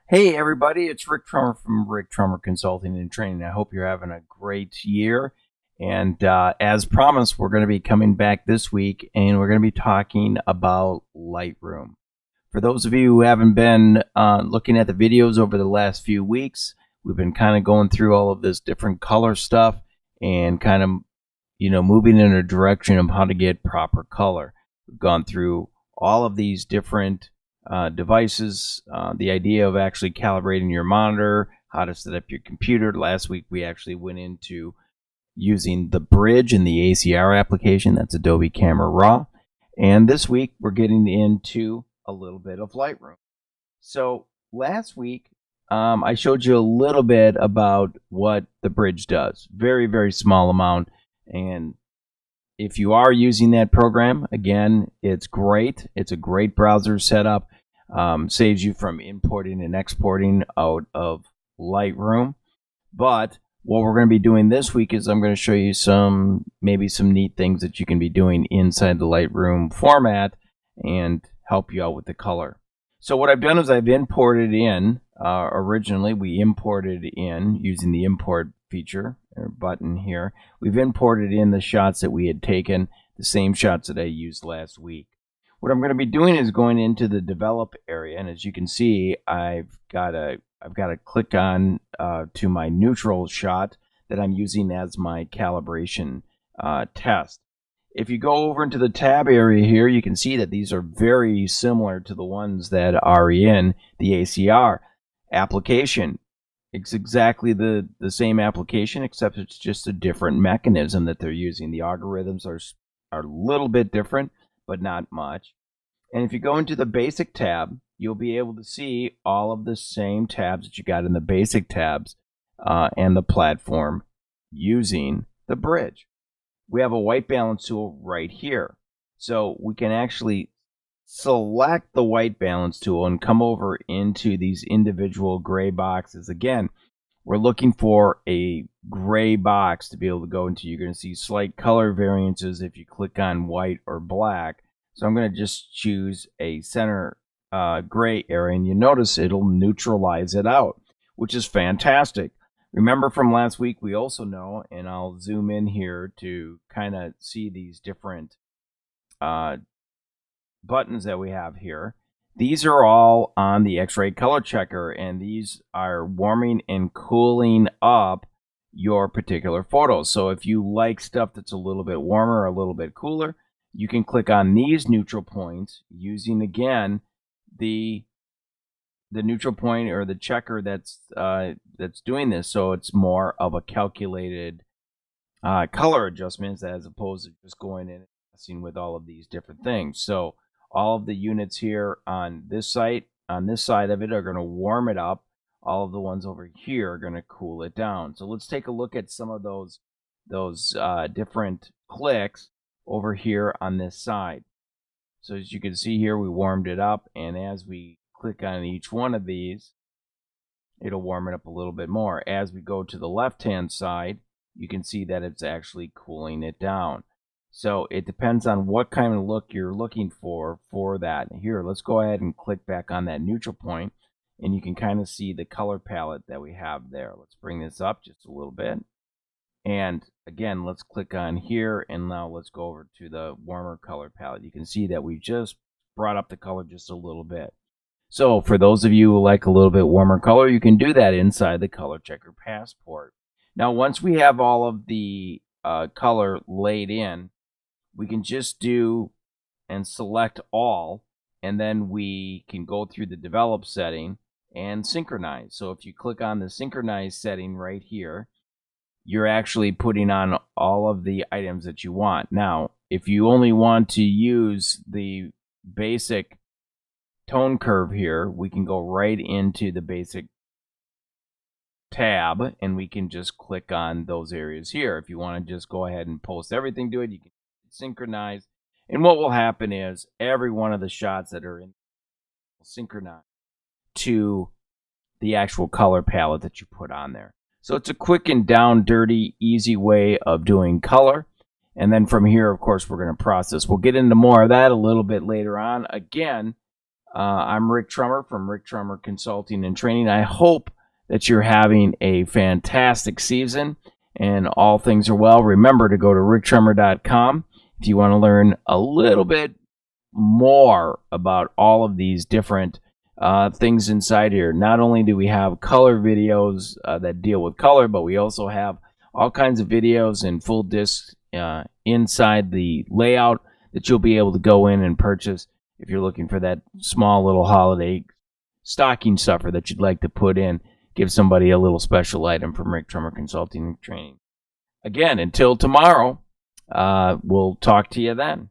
Hey everybody, it's Rick Trummer from Rick Trummer Consulting and Training. I hope you're having a great year. And as promised, we're going to be coming back this week and we're going to be talking about Lightroom. For those of you who haven't been looking at the videos over the last few weeks, we've been kind of going through all of this different color stuff and kind of, moving in a direction of how to get proper color. We've gone through all of these different devices, the idea of actually calibrating your monitor, how to set up your computer. Last week we actually went into using the bridge in the ACR application, that's Adobe Camera Raw. And this week we're getting into a little bit of Lightroom. So last week I showed you a little bit about what the bridge does. Very, very small amount. And if you are using that program, again, it's great. It's a great browser setup. Saves you from importing and exporting out of Lightroom. But what we're going to be doing this week is I'm going to show you maybe some neat things that you can be doing inside the Lightroom format and help you out with the color. So what I've done is I've imported in, originally we imported in using the import feature or button here. We've imported in the shots that we had taken, the same shots that I used last week. What I'm going to be doing is going into the develop area, and as you can see, I've got to click on to my neutral shot that I'm using as my calibration test. If you go over into the tab area here, you can see that these are very similar to the ones that are in the ACR application. It's exactly the same application, except it's just a different mechanism that they're using. The algorithms are a little bit different, but not much. And if you go into the basic tab, you'll be able to see all of the same tabs that you got in the basic tabs and the platform using the bridge. We have a white balance tool right here. So we can actually select the white balance tool and come over into these individual gray boxes. Again, we're looking for a gray box to be able to go into. You're going to see slight color variances if you click on white or black. So I'm going to just choose a center gray area, and you notice it'll neutralize it out, which is fantastic. Remember from last week, we also know, and I'll zoom in here to kind of see these different buttons that we have here. These are all on the Xrite color checker, and these are warming and cooling up your particular photos. So if you like stuff that's a little bit warmer or a little bit cooler, you can click on these neutral points using, again, the neutral point or the checker that's doing this. So it's more of a calculated color adjustments as opposed to just going in and messing with all of these different things. So all of the units here on this side of it are going to warm it up. All of the ones over here are going to cool it down. So let's take a look at some of those different clicks over here on this side. So as you can see here, we warmed it up, and as we click on each one of these, it'll warm it up a little bit more. As we go to the left-hand side, you can see that it's actually cooling it down. So it depends on what kind of look you're looking for that. Here, let's go ahead and click back on that neutral point, and you can kind of see the color palette that we have there. Let's bring this up just a little bit. And again, let's click on here, and now let's go over to the warmer color palette. You can see that we just brought up the color just a little bit. So for those of you who like a little bit warmer color, you can do that inside the ColorChecker Passport. Now, once we have all of the color laid in, we can just do and select all, and then we can go through the develop setting and synchronize. So if you click on the synchronize setting right here, you're actually putting on all of the items that you want. Now, if you only want to use the basic tone curve here, we can go right into the basic tab, and we can just click on those areas here. If you want to just go ahead and post everything to it, you can synchronize. And what will happen is every one of the shots that are in will synchronize to the actual color palette that you put on there. So it's a quick and down dirty, easy way of doing color. And then from here, of course, we're going to process. We'll get into more of that a little bit later on. Again, I'm Rick Trummer from Rick Trummer Consulting and Training. I hope that you're having a fantastic season and all things are well. Remember to go to ricktrummer.com if you want to learn a little bit more about all of these different things inside here. Not only do we have color videos that deal with color, but we also have all kinds of videos in full disc inside the layout that you'll be able to go in and purchase if you're looking for that small little holiday stocking stuffer that you'd like to put in. Give somebody a little special item from Rick Trummer Consulting and Training. Again, until tomorrow, we'll talk to you then.